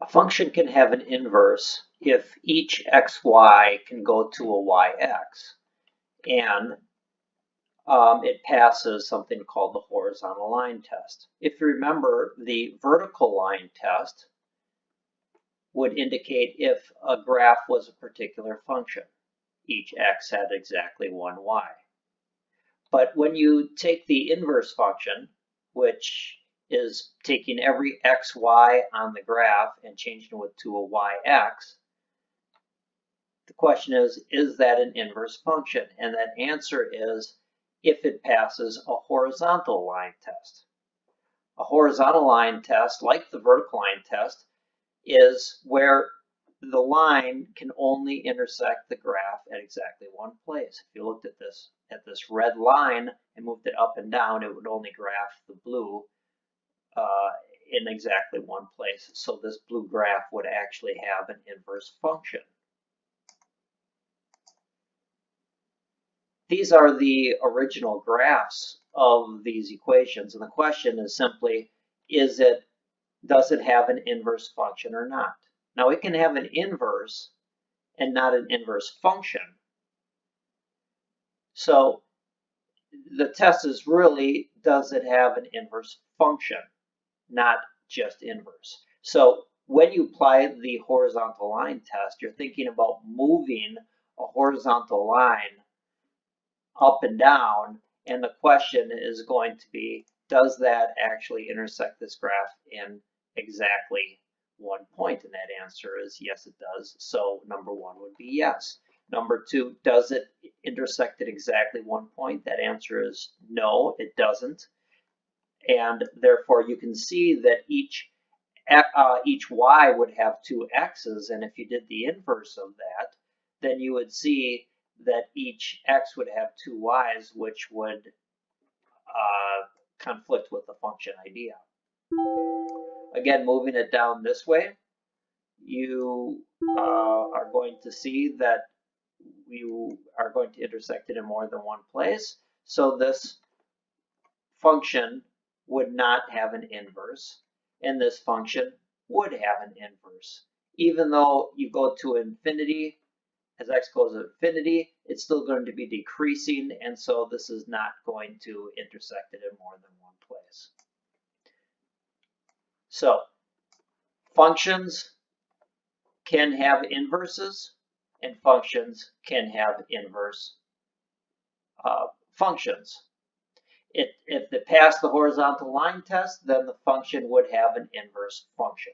A function can have an inverse if each xy can go to a yx, and it passes something called the horizontal line test. If you remember, the vertical line test would indicate if a graph was a particular function. Each x had exactly one y. But when you take the inverse function, which is taking every xy on the graph and changing it to a yx, the question is that an inverse function? And that answer is if it passes a horizontal line test. A horizontal line test, like the vertical line test, is where the line can only intersect the graph at exactly one place. If you looked at this red line and moved it up and down, it would only graph the blue in exactly one place. So this blue graph would actually have an inverse function. These are the original graphs of these equations, and the question is simply, does it have an inverse function or not? Now it can have an inverse and not an inverse function. So the test is really, does it have an inverse function, not just inverse. So when you apply the horizontal line test, you're thinking about moving a horizontal line up and down, and the question is going to be, does that actually intersect this graph in exactly one point? And that answer is yes, it does. So number one would be yes. Number two, does it intersect at exactly one point? That answer is no, it doesn't. And therefore you can see that each y would have two x's, and if you did the inverse of that, then you would see that each x would have two y's, which would conflict with the function idea. Again, moving it down this way, you are going to see that you are going to intersect it in more than one place. So this function would not have an inverse, and this function would have an inverse. Even though you go to infinity, as x goes to infinity, it's still going to be decreasing, and so this is not going to intersect it in more than one place. So functions can have inverses, and functions can have inverse functions. If it passed the horizontal line test, then the function would have an inverse function.